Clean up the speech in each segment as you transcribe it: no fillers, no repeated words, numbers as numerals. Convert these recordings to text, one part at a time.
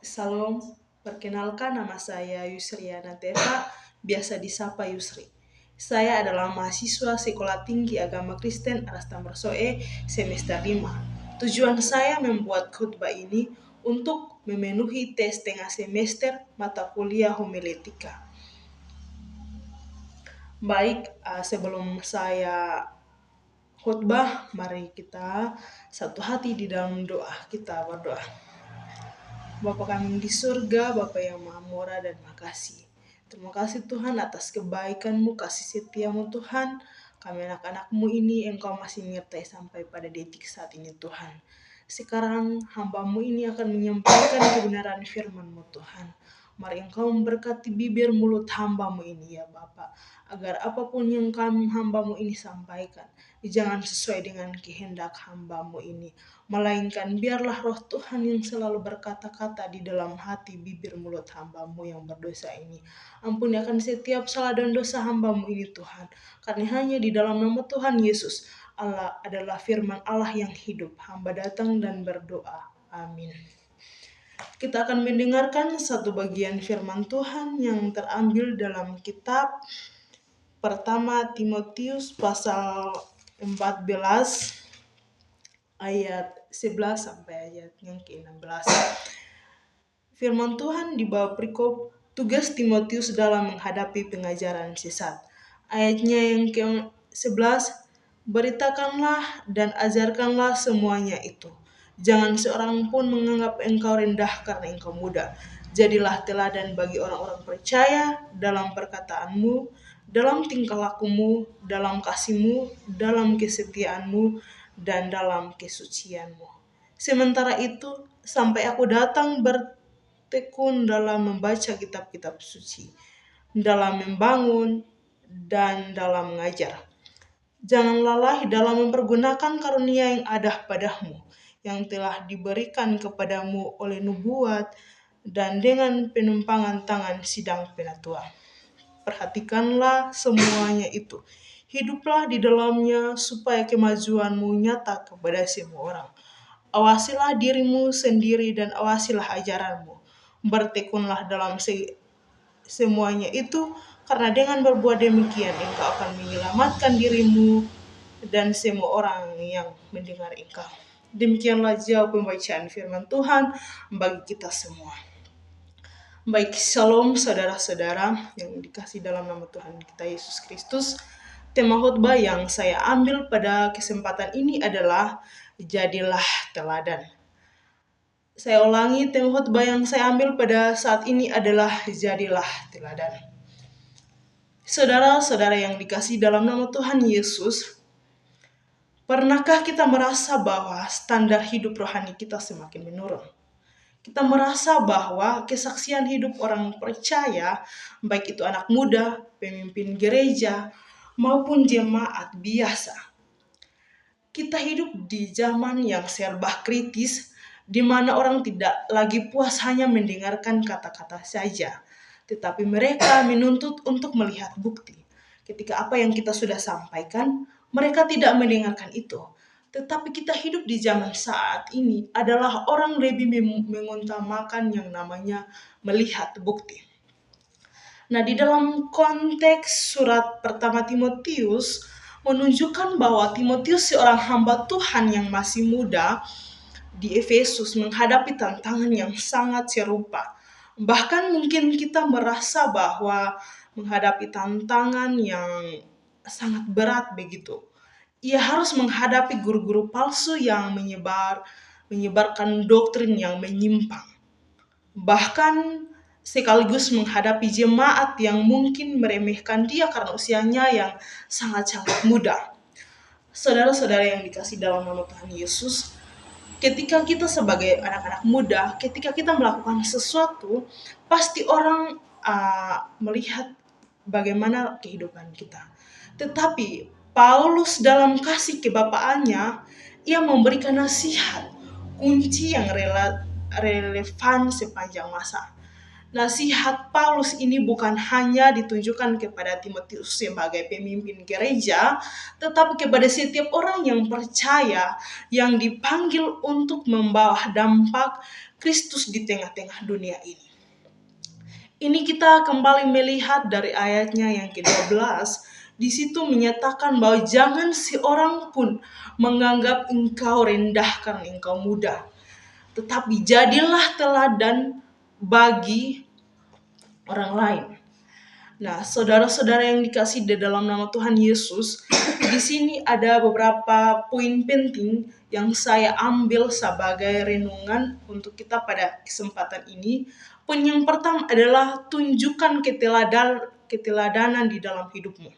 Salam, perkenalkan nama saya Yusriana Teva, biasa disapa Yusri. Saya adalah mahasiswa Sekolah Tinggi Agama Kristen Arasta Mersoe semester 5. Tujuan saya membuat khutbah ini untuk memenuhi tes tengah semester mata kuliah homiletika. Baik, sebelum saya khutbah, mari kita satu hati di dalam doa. Kita berdoa. Bapa kami di surga, Bapa yang maha murah dan makasih. Terima kasih Tuhan atas kebaikan-Mu, kasih setia-Mu Tuhan. Kami anak-anak-Mu ini Engkau masih menyertai sampai pada detik saat ini Tuhan. Sekarang hamba-Mu ini akan menyampaikan kebenaran firman-Mu Tuhan. Mari Engkau memberkati bibir mulut hamba-Mu ini ya Bapa, agar apapun yang hamba-Mu ini sampaikan, jangan sesuai dengan kehendak hamba-Mu ini, melainkan biarlah roh Tuhan yang selalu berkata-kata di dalam hati bibir mulut hamba-Mu yang berdosa ini. Ampuni akan setiap salah dan dosa hamba-Mu ini Tuhan, karena hanya di dalam nama Tuhan Yesus, Allah adalah firman Allah yang hidup. Hamba datang dan berdoa. Amin. Kita akan mendengarkan satu bagian firman Tuhan yang terambil dalam kitab pertama Timotius pasal 14 ayat 11 sampai ayat yang ke-16. Firman Tuhan di bawah perikop tugas Timotius dalam menghadapi pengajaran sesat. Ayatnya yang ke-11, beritakanlah dan ajarkanlah semuanya itu. Jangan seorang pun menganggap engkau rendah karena engkau muda. Jadilah teladan bagi orang-orang percaya dalam perkataanmu, dalam tingkah lakumu, dalam kasihmu, dalam kesetiaanmu, dan dalam kesucianmu. Sementara itu, sampai aku datang bertekun dalam membaca kitab-kitab suci, dalam membangun, dan dalam mengajar. Jangan lalai dalam mempergunakan karunia yang ada padamu, yang telah diberikan kepadamu oleh nubuat dan dengan penumpangan tangan sidang penatua. Perhatikanlah semuanya itu. Hiduplah di dalamnya supaya kemajuanmu nyata kepada semua orang. Awasilah dirimu sendiri dan awasilah ajaranmu. Bertekunlah dalam semuanya itu, karena dengan berbuat demikian engkau akan menyelamatkan dirimu dan semua orang yang mendengar engkau. Demikianlah jauh pembacaan firman Tuhan bagi kita semua. Baik, shalom saudara-saudara yang dikasih dalam nama Tuhan kita Yesus Kristus. Tema khotbah yang saya ambil pada kesempatan ini adalah jadilah teladan. Saya ulangi, tema khotbah yang saya ambil pada saat ini adalah jadilah teladan. Saudara-saudara yang dikasih dalam nama Tuhan Yesus, pernahkah kita merasa bahwa standar hidup rohani kita semakin menurun? Kita merasa bahwa kesaksian hidup orang percaya, baik itu anak muda, pemimpin gereja, maupun jemaat biasa. Kita hidup di zaman yang serba kritis, di mana orang tidak lagi puas hanya mendengarkan kata-kata saja, tetapi mereka menuntut untuk melihat bukti. Ketika apa yang kita sudah sampaikan, mereka tidak mendengarkan itu. Tetapi kita hidup di zaman saat ini adalah orang lebih mengutamakan yang namanya melihat bukti. Nah, di dalam konteks surat pertama Timotius menunjukkan bahwa Timotius seorang hamba Tuhan yang masih muda di Efesus menghadapi tantangan yang sangat serupa. Bahkan mungkin kita merasa bahwa menghadapi tantangan yang sangat berat begitu. Ia harus menghadapi guru-guru palsu yang menyebarkan doktrin yang menyimpang. Bahkan sekaligus menghadapi jemaat yang mungkin meremehkan dia karena usianya yang sangat-sangat muda. Saudara-saudara yang dikasih dalam nama Tuhan Yesus, ketika kita sebagai anak-anak muda, ketika kita melakukan sesuatu, pasti orang melihat bagaimana kehidupan kita. Tetapi Paulus dalam kasih kebapaannya, ia memberikan nasihat, kunci yang relevan sepanjang masa. Nasihat Paulus ini bukan hanya ditunjukkan kepada Timotius sebagai pemimpin gereja, tetapi kepada setiap orang yang percaya, yang dipanggil untuk membawa dampak Kristus di tengah-tengah dunia ini. Ini kita kembali melihat dari ayatnya yang ke-12. Di situ menyatakan bahwa jangan seorang pun menganggap engkau rendah karena engkau muda. Tetapi jadilah teladan bagi orang lain. Nah, saudara-saudara yang dikasih di dalam nama Tuhan Yesus, di sini ada beberapa poin penting yang saya ambil sebagai renungan untuk kita pada kesempatan ini. Poin yang pertama adalah tunjukkan keteladanan di dalam hidupmu.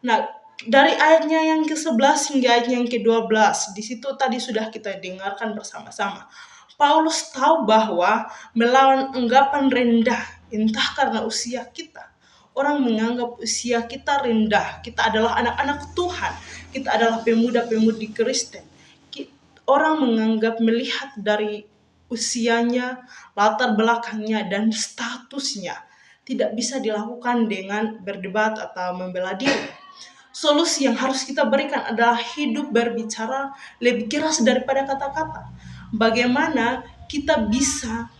Nah, dari ayatnya yang ke-11 hingga ayatnya yang ke-12, di situ tadi sudah kita dengarkan bersama-sama. Paulus tahu bahwa melawan anggapan rendah, entah karena usia kita. Orang menganggap usia kita rendah, kita adalah anak-anak Tuhan, kita adalah pemuda-pemudi Kristen. Orang menganggap melihat dari usianya, latar belakangnya, dan statusnya tidak bisa dilakukan dengan berdebat atau membela diri. Solusi yang harus kita berikan adalah hidup berbicara lebih keras daripada kata-kata. Bagaimana kita bisa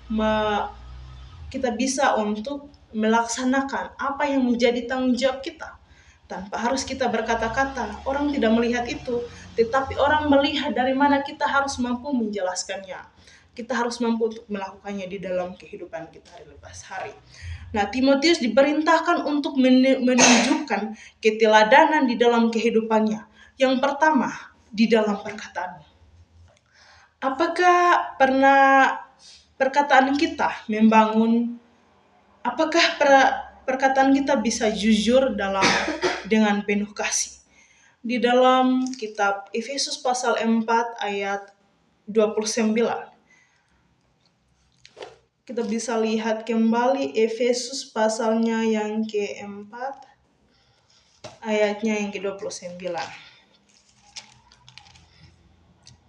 untuk melaksanakan apa yang menjadi tanggung jawab kita tanpa harus kita berkata-kata. Orang tidak melihat itu, tetapi orang melihat dari mana kita harus mampu menjelaskannya. Kita harus mampu untuk melakukannya di dalam kehidupan kita hari lepas hari. Nah, Timotius diperintahkan untuk menunjukkan keteladanan di dalam kehidupannya. Yang pertama, di dalam perkataan. Apakah pernah perkataan kita membangun? Apakah perkataan kita bisa jujur dengan penuh kasih? Di dalam kitab Efesus pasal 4 ayat 29. Kita bisa lihat kembali Efesus pasalnya yang ke-4 ayatnya yang ke-29.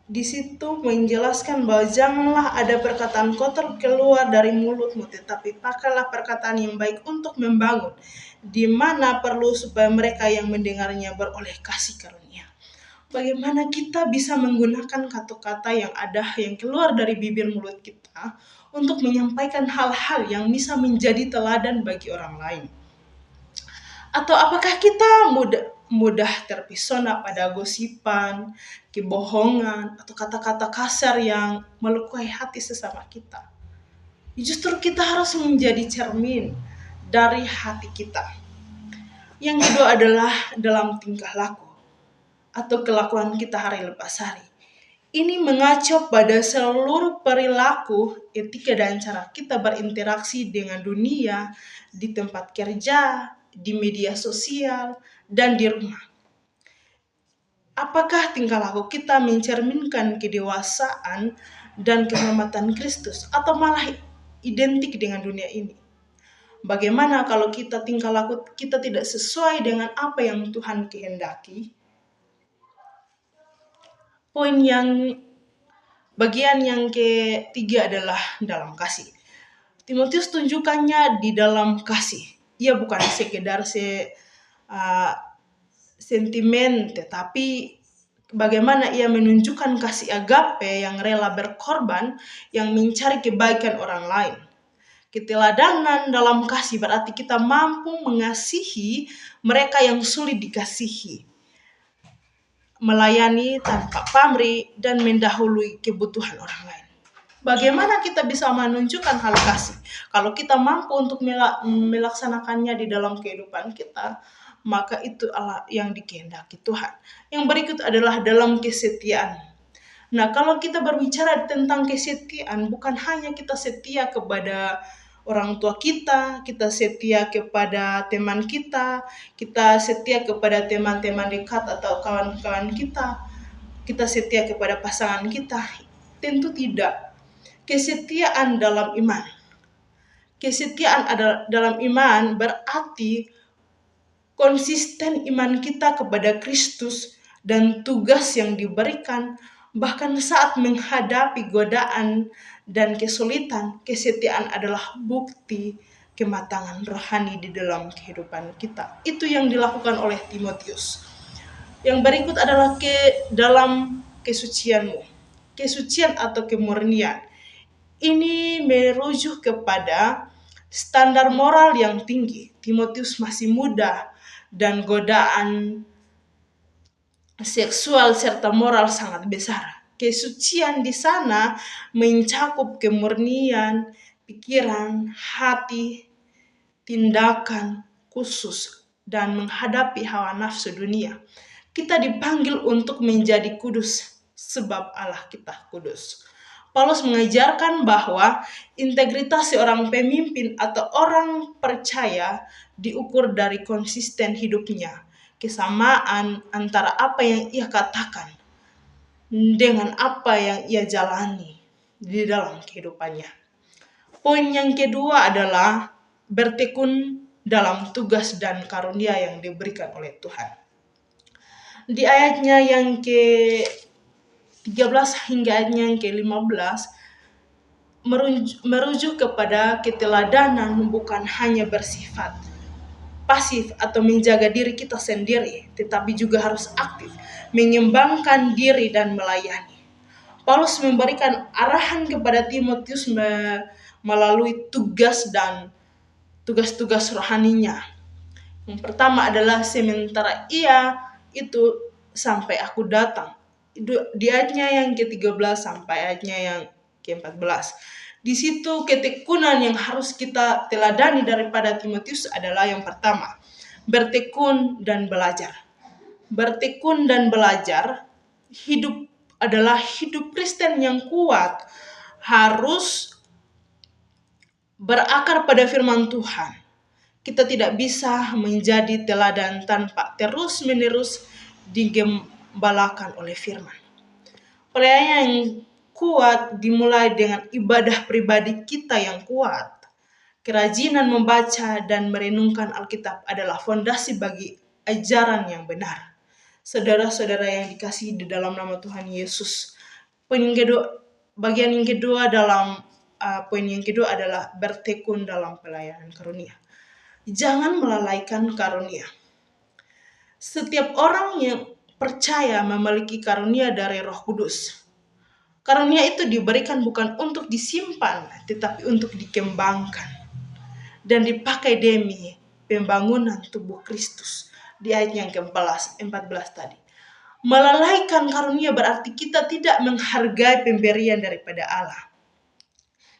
Di situ menjelaskan bahwa janganlah ada perkataan kotor keluar dari mulutmu, tetapi pakailah perkataan yang baik untuk membangun, di mana perlu supaya mereka yang mendengarnya beroleh kasih karunia. Bagaimana kita bisa menggunakan kata-kata yang keluar dari bibir mulut kita untuk menyampaikan hal-hal yang bisa menjadi teladan bagi orang lain? Atau apakah kita mudah terpesona pada gosipan, kebohongan, atau kata-kata kasar yang melukai hati sesama kita? Justru kita harus menjadi cermin dari hati kita. Yang kedua adalah dalam tingkah laku atau kelakuan kita hari lepas hari. Ini mengacu pada seluruh perilaku, etika, dan cara kita berinteraksi dengan dunia, di tempat kerja, di media sosial, dan di rumah. Apakah tingkah laku kita mencerminkan kedewasaan dan kehormatan Kristus, atau malah identik dengan dunia ini? Bagaimana kalau tingkah laku kita tidak sesuai dengan apa yang Tuhan kehendaki? Bagian yang ketiga adalah dalam kasih. Timotius tunjukkannya di dalam kasih. Ia bukan sekedar sentimen, tetapi bagaimana ia menunjukkan kasih agape yang rela berkorban, yang mencari kebaikan orang lain. Keteladanan dalam kasih berarti kita mampu mengasihi mereka yang sulit dikasihi, melayani tanpa pamrih, dan mendahului kebutuhan orang lain. Bagaimana kita bisa menunjukkan hal kasih? Kalau kita mampu untuk melaksanakannya di dalam kehidupan kita, maka itu adalah yang dikehendaki Tuhan. Yang berikut adalah dalam kesetiaan. Nah, kalau kita berbicara tentang kesetiaan, bukan hanya kita setia kepada orang tua kita setia kepada teman kita setia kepada teman-teman dekat atau kawan-kawan kita setia kepada pasangan kita. Tentu tidak. Kesetiaan dalam iman. Kesetiaan dalam iman berarti konsisten iman kita kepada Kristus dan tugas yang diberikan, bahkan saat menghadapi godaan dan kesulitan. Kesetiaan adalah bukti kematangan rohani di dalam kehidupan kita. Itu yang dilakukan oleh Timotius. Yang berikut adalah dalam kesucianmu. Kesucian atau kemurnian. Ini merujuk kepada standar moral yang tinggi. Timotius masih muda dan godaan seksual serta moral sangat besar. Kesucian di sana mencakup kemurnian, pikiran, hati, tindakan khusus, dan menghadapi hawa nafsu dunia. Kita dipanggil untuk menjadi kudus sebab Allah kita kudus. Paulus mengajarkan bahwa integritas seorang pemimpin atau orang percaya diukur dari konsisten hidupnya, kesamaan antara apa yang ia katakan dengan apa yang ia jalani di dalam kehidupannya. Poin yang kedua adalah bertekun dalam tugas dan karunia yang diberikan oleh Tuhan. Di ayatnya yang ke-13 hingga ayatnya yang ke-15 merujuk kepada keteladanan bukan hanya bersifat pasif atau menjaga diri kita sendiri, tetapi juga harus aktif, mengembangkan diri dan melayani. Paulus memberikan arahan kepada Timotius melalui tugas dan tugas-tugas rohaninya. Yang pertama adalah sementara ia itu sampai aku datang. Di ayatnya yang ke-13 sampai ayatnya yang ke-14. Di situ ketekunan yang harus kita teladani daripada Timotius adalah yang pertama, bertekun dan belajar. Bertekun dan belajar adalah hidup Kristen yang kuat, harus berakar pada firman Tuhan. Kita tidak bisa menjadi teladan tanpa terus-menerus digembalakan oleh firman. Pelayanan yang kuat dimulai dengan ibadah pribadi kita yang kuat. Kerajinan membaca dan merenungkan Alkitab adalah fondasi bagi ajaran yang benar. Saudara-saudara yang dikasihi di dalam nama Tuhan Yesus. Bagian yang kedua poin yang kedua adalah bertekun dalam pelayanan karunia. Jangan melalaikan karunia. Setiap orang yang percaya memiliki karunia dari Roh Kudus. Karunia itu diberikan bukan untuk disimpan, tetapi untuk dikembangkan dan dipakai demi pembangunan tubuh Kristus. Di ayat yang ke-14 tadi. Melalaikan karunia berarti kita tidak menghargai pemberian daripada Allah.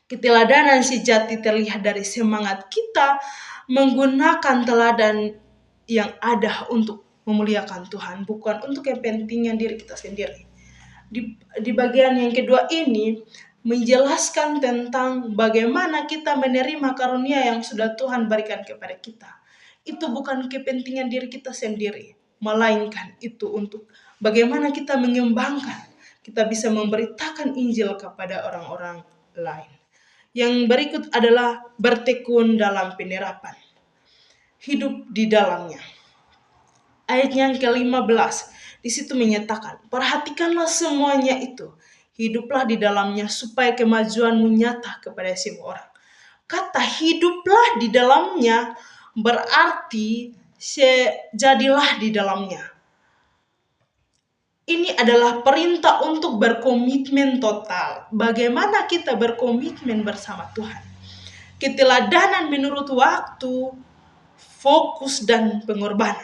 Keteladanan sejati terlihat dari semangat kita menggunakan teladan yang ada untuk memuliakan Tuhan, bukan untuk kepentingan diri kita sendiri. Di bagian yang kedua ini menjelaskan tentang bagaimana kita menerima karunia yang sudah Tuhan berikan kepada kita. Itu bukan kepentingan diri kita sendiri, melainkan itu untuk bagaimana kita mengembangkan, kita bisa memberitakan Injil kepada orang-orang lain. Yang berikut adalah bertekun dalam penerapan, hidup di dalamnya. Ayat yang ke-15 di situ menyatakan, perhatikanlah semuanya itu, hiduplah di dalamnya supaya kemajuanmu nyata kepada semua orang. Kata hiduplah di dalamnya berarti jadilah di dalamnya. Ini adalah perintah untuk berkomitmen total. Bagaimana kita berkomitmen bersama Tuhan? Keteladanan menurut waktu, fokus, dan pengorbanan.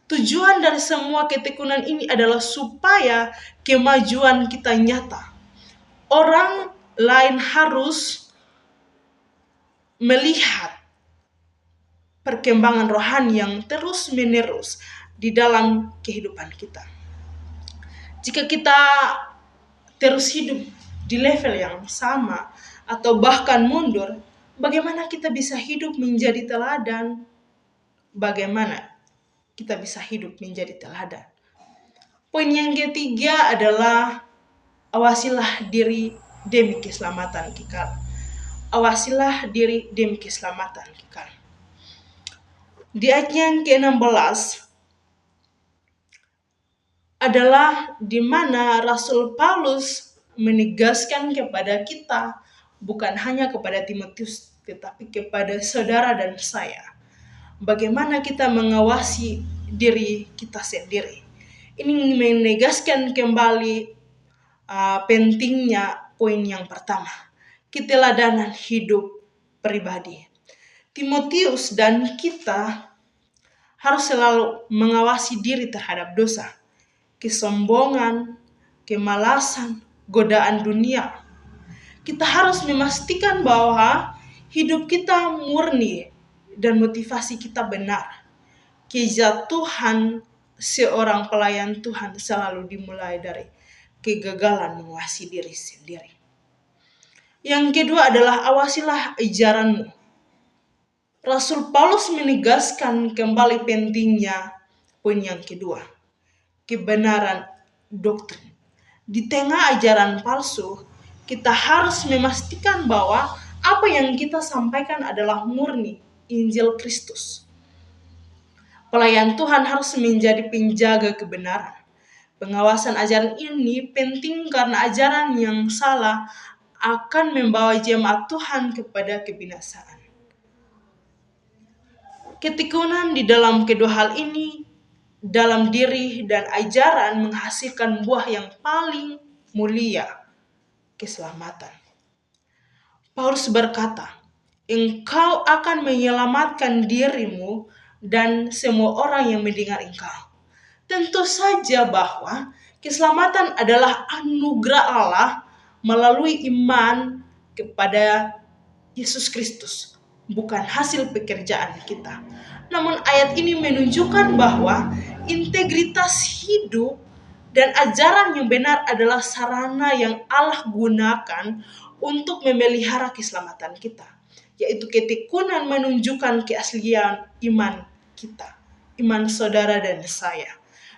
Tujuan dari semua ketekunan ini adalah supaya kemajuan kita nyata. Orang lain harus melihat perkembangan rohani yang terus-menerus di dalam kehidupan kita. Jika kita terus hidup di level yang sama atau bahkan mundur, bagaimana kita bisa hidup menjadi teladan? Bagaimana kita bisa hidup menjadi teladan? Poin yang ketiga adalah awasilah diri demi keselamatan kekal. Awasilah diri demi keselamatan kekal. Di ayat yang ke-16 adalah di mana Rasul Paulus menegaskan kepada kita, bukan hanya kepada Timotius, tetapi kepada saudara dan saya, bagaimana kita mengawasi diri kita sendiri. Ini menegaskan kembali pentingnya poin yang pertama. keteladanan hidup pribadi. Timotius dan kita harus selalu mengawasi diri terhadap dosa, kesombongan, kemalasan, godaan dunia. Kita harus memastikan bahwa hidup kita murni dan motivasi kita benar. Kejatuhan seorang pelayan Tuhan selalu dimulai dari kegagalan menguasai diri sendiri. Yang kedua adalah awasilah ajaranmu. Rasul Paulus menegaskan kembali pentingnya poin yang kedua, kebenaran doktrin. Di tengah ajaran palsu, kita harus memastikan bahwa apa yang kita sampaikan adalah murni Injil Kristus. Pelayan Tuhan harus menjadi penjaga kebenaran. Pengawasan ajaran ini penting karena ajaran yang salah akan membawa jemaat Tuhan kepada kebinasaan. Ketekunan di dalam kedua hal ini dalam diri dan ajaran menghasilkan buah yang paling mulia, keselamatan. Paulus berkata, engkau akan menyelamatkan dirimu dan semua orang yang mendengar engkau. Tentu saja bahwa keselamatan adalah anugerah Allah melalui iman kepada Yesus Kristus, bukan hasil pekerjaan kita. Namun ayat ini menunjukkan bahwa integritas hidup dan ajaran yang benar adalah sarana yang Allah gunakan untuk memelihara keselamatan kita, yaitu ketekunan menunjukkan keaslian iman kita, iman saudara dan saya,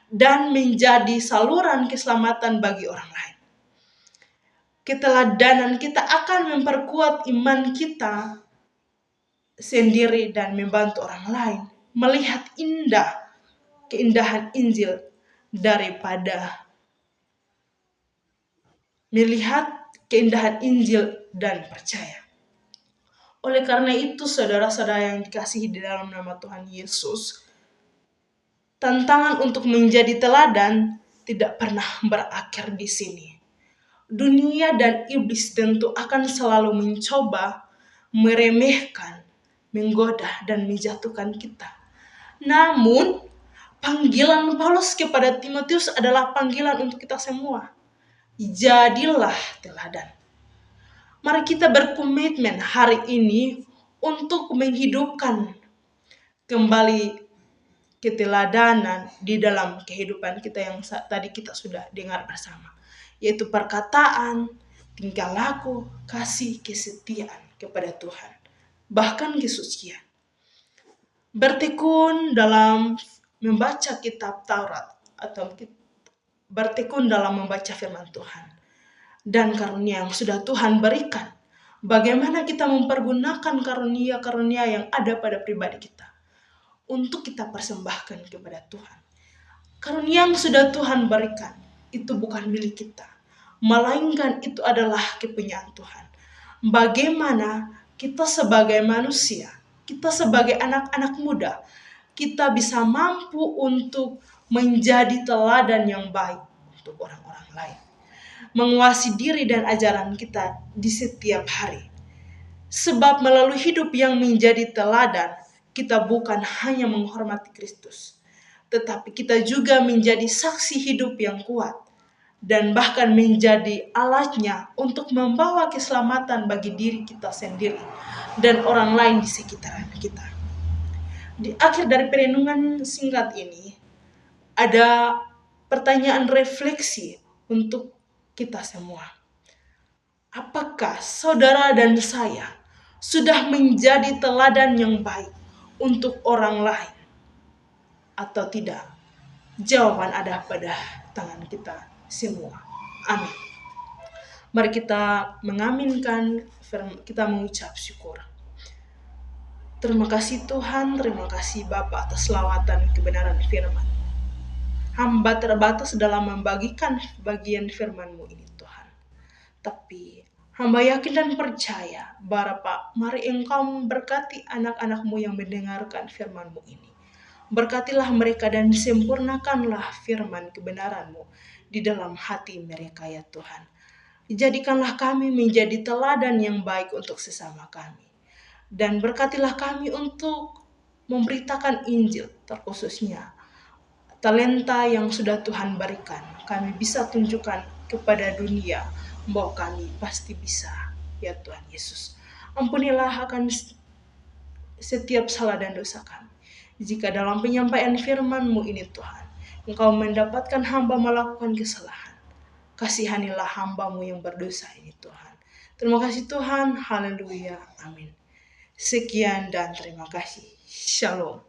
dan menjadi saluran keselamatan bagi orang lain. Keteladanan kita akan memperkuat iman kita sendiri dan membantu orang lain melihat keindahan Injil daripada melihat keindahan Injil dan percaya. Oleh karena itu, saudara-saudara yang dikasihi di dalam nama Tuhan Yesus, tantangan untuk menjadi teladan tidak pernah berakhir di sini. Dunia dan iblis tentu akan selalu mencoba meremehkan, menggoda, dan menjatuhkan kita. Namun, panggilan Paulus kepada Timotius adalah panggilan untuk kita semua. Jadilah teladan. Mari kita berkomitmen hari ini untuk menghidupkan kembali keteladanan di dalam kehidupan kita yang tadi kita sudah dengar bersama, yaitu perkataan, tingkah laku, kasih, kesetiaan kepada Tuhan, bahkan kesucian. Bertekun dalam membaca kitab Taurat atau bertekun dalam membaca firman Tuhan dan karunia yang sudah Tuhan berikan. Bagaimana kita mempergunakan karunia-karunia yang ada pada pribadi kita untuk kita persembahkan kepada Tuhan. Karunia yang sudah Tuhan berikan itu bukan milik kita, melainkan itu adalah kepunyaan Tuhan. Bagaimana kita sebagai manusia, kita sebagai anak-anak muda, kita bisa mampu untuk menjadi teladan yang baik untuk orang-orang lain. Menguasai diri dan ajaran kita di setiap hari. Sebab melalui hidup yang menjadi teladan, kita bukan hanya menghormati Kristus, tetapi kita juga menjadi saksi hidup yang kuat dan bahkan menjadi alatnya untuk membawa keselamatan bagi diri kita sendiri dan orang lain di sekitaran kita. Di akhir dari perenungan singkat ini, ada pertanyaan refleksi untuk kita semua. Apakah saudara dan saya sudah menjadi teladan yang baik untuk orang lain atau tidak? Jawaban ada pada tangan kita semua. Amin. Mari kita mengaminkan, kita mengucap syukur. Terima kasih Tuhan, terima kasih Bapa atas lawatan kebenaran firman. Hamba terbatas dalam membagikan bagian firman-Mu ini Tuhan. Tapi hamba yakin dan percaya, Bapa, mari Engkau memberkati anak-anak-Mu yang mendengarkan firman-Mu ini. Berkatilah mereka dan sempurnakanlah firman kebenaran-Mu di dalam hati mereka ya Tuhan. Jadikanlah kami menjadi teladan yang baik untuk sesama kami. Dan berkatilah kami untuk memberitakan Injil, terkhususnya talenta yang sudah Tuhan berikan. Kami bisa tunjukkan kepada dunia bahwa kami pasti bisa. Ya Tuhan Yesus, ampunilah akan setiap salah dan dosa kami. Jika dalam penyampaian firman-Mu ini Tuhan, Engkau mendapatkan hamba melakukan kesalahan, kasihanilah hamba-Mu yang berdosa ini Tuhan. Terima kasih Tuhan, haleluya, amin. Sekian dan terima kasih. Shalom.